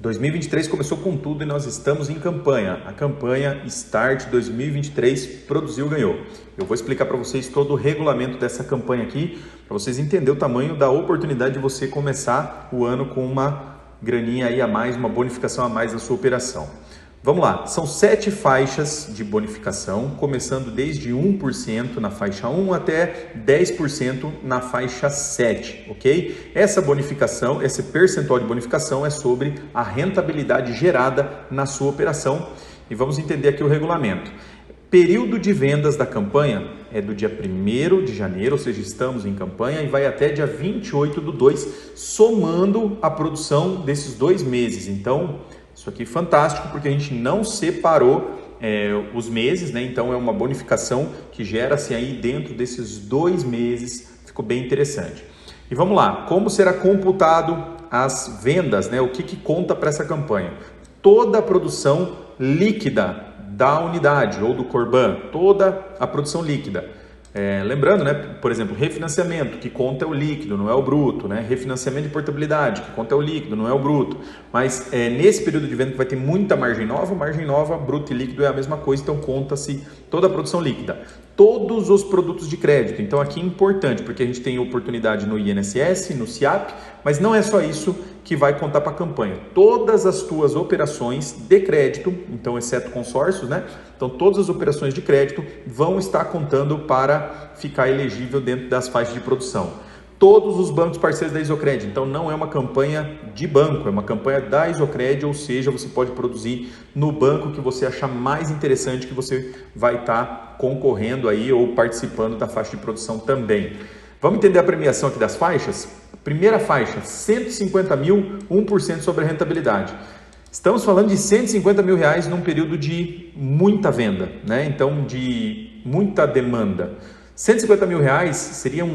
2023 começou com tudo e nós estamos em campanha. A campanha Start 2023 produziu, ganhou. Eu vou explicar para vocês todo o regulamento dessa campanha aqui, para vocês entenderem o tamanho da oportunidade de você começar o ano com uma graninha aí a mais, uma bonificação a mais na sua operação. Vamos lá, são 7 faixas de bonificação, começando desde 1% na faixa 1 até 10% na faixa 7, ok? Essa bonificação, esse percentual de bonificação é sobre a rentabilidade gerada na sua operação e vamos entender aqui o regulamento. Período de vendas da campanha é do dia 1º de janeiro, ou seja, estamos em campanha e vai até dia 28/2, somando a produção desses 2 meses. Então, isso aqui é fantástico porque a gente não separou os meses, né? Então é uma bonificação que gera-se aí dentro desses 2 meses, ficou bem interessante. E vamos lá, como será computado as vendas, né? O que conta para essa campanha? Toda a produção líquida da unidade ou do Corban, toda a produção líquida. Lembrando, né, por exemplo, refinanciamento, que conta é o líquido, não é o bruto, né? Refinanciamento de portabilidade, que conta é o líquido, não é o bruto. Mas nesse período de venda que vai ter muita margem nova, bruto e líquido é a mesma coisa, então conta-se toda a produção líquida. Todos os produtos de crédito, então aqui é importante, porque a gente tem oportunidade no INSS, no SIAP, mas não é só isso que vai contar para a campanha. Todas as tuas operações de crédito, então exceto consórcios, né? Então todas as operações de crédito vão estar contando para ficar elegível dentro das faixas de produção. Todos os bancos parceiros da Isocred, então não é uma campanha de banco, é uma campanha da Isocred, ou seja, você pode produzir no banco que você achar mais interessante, que você vai estar concorrendo aí ou participando da faixa de produção também. Vamos entender a premiação aqui das faixas? Primeira faixa, 150 mil, 1% sobre a rentabilidade. Estamos falando de 150 mil reais num período de muita venda, né? Então de muita demanda. 150 mil reais seria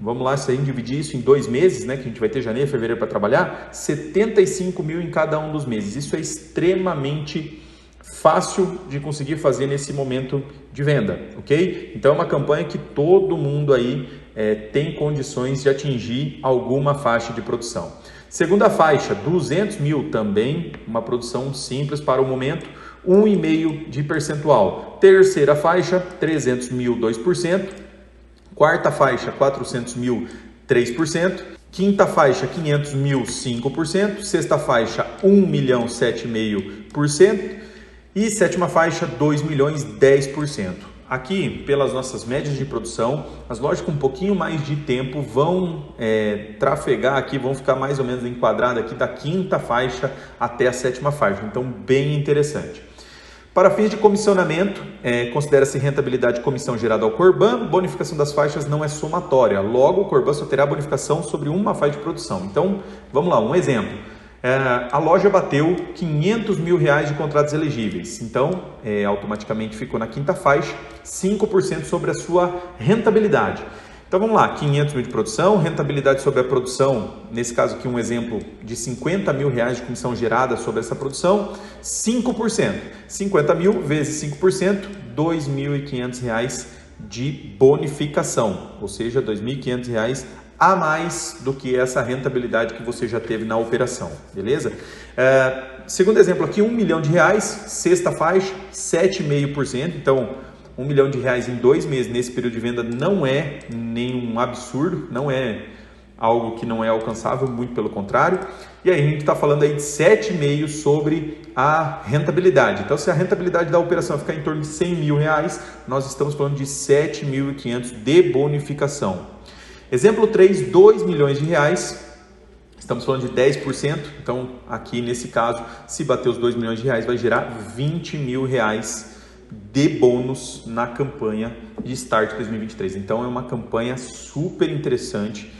vamos lá, se a gente dividir isso em 2 meses, né, que a gente vai ter janeiro e fevereiro para trabalhar, 75 mil em cada um dos meses. Isso é extremamente fácil de conseguir fazer nesse momento de venda, ok? Então é uma campanha que todo mundo aí tem condições de atingir alguma faixa de produção. Segunda faixa, 200 mil também, uma produção simples para o momento, 1,5% de percentual. Terceira faixa, 300 mil, 2%. Quarta faixa, 400 mil, 3%. Quinta faixa, 500 mil, 5%. Sexta faixa, 1 milhão, 7,5%. E sétima faixa, 2 milhões, 10%. Aqui, pelas nossas médias de produção, as lojas com um pouquinho mais de tempo vão trafegar aqui, vão ficar mais ou menos enquadradas aqui da quinta faixa até a sétima faixa. Então, bem interessante. Para fins de comissionamento, considera-se rentabilidade de comissão gerada ao Corban, bonificação das faixas não é somatória, logo o Corban só terá bonificação sobre uma faixa de produção. Então, vamos lá, um exemplo. A loja bateu 500 mil reais de contratos elegíveis, então automaticamente ficou na quinta faixa, 5% sobre a sua rentabilidade. Então vamos lá, 500 mil de produção, rentabilidade sobre a produção, nesse caso aqui um exemplo de 50 mil reais de comissão gerada sobre essa produção, 5%. 50 mil vezes 5%, R$ 2.500 de bonificação, ou seja, R$ 2.500 a mais do que essa rentabilidade que você já teve na operação, beleza? Segundo exemplo aqui, R$ 1 milhão, sexta faixa, 7,5%, então R$ 1 milhão em 2 meses nesse período de venda não é nenhum absurdo, não é algo que não é alcançável, muito pelo contrário. E aí a gente está falando aí de 7,5% sobre a rentabilidade. Então se a rentabilidade da operação ficar em torno de R$ 100 mil, nós estamos falando de 7.500 de bonificação. Exemplo 3, R$ 2 milhões, estamos falando de 10%, então aqui nesse caso, se bater os R$ 2 milhões, vai gerar R$ 20 mil de bônus na campanha de Start 2023. Então é uma campanha super interessante,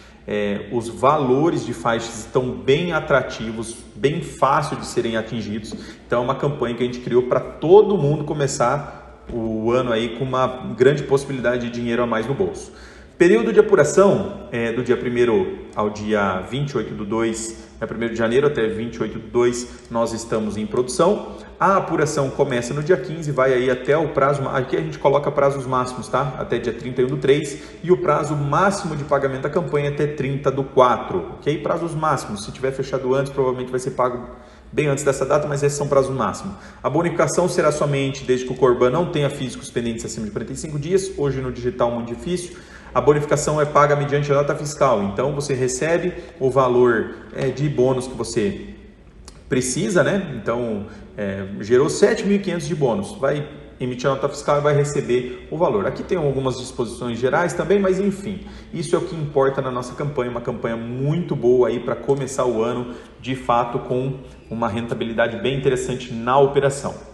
os valores de faixas estão bem atrativos, bem fácil de serem atingidos, então é uma campanha que a gente criou para todo mundo começar o ano aí com uma grande possibilidade de dinheiro a mais no bolso. Período de apuração do dia 1º ao dia 28/2, 1º de janeiro até 28/2, nós estamos em produção. A apuração começa no dia 15, vai aí até o prazo, aqui a gente coloca prazos máximos, tá? Até dia 31/3 e o prazo máximo de pagamento da campanha até 30/4, ok? Prazos máximos, se tiver fechado antes, provavelmente vai ser pago bem antes dessa data, mas esses são prazo máximo. A bonificação será somente desde que o Corban não tenha físicos pendentes acima de 45 dias, hoje no digital muito difícil. A bonificação é paga mediante a nota fiscal, então você recebe o valor de bônus que você precisa, né? Então, gerou 7.500 de bônus, vai emitir a nota fiscal e vai receber o valor. Aqui tem algumas disposições gerais também, mas enfim, isso é o que importa na nossa campanha, uma campanha muito boa aí para começar o ano, de fato, com uma rentabilidade bem interessante na operação.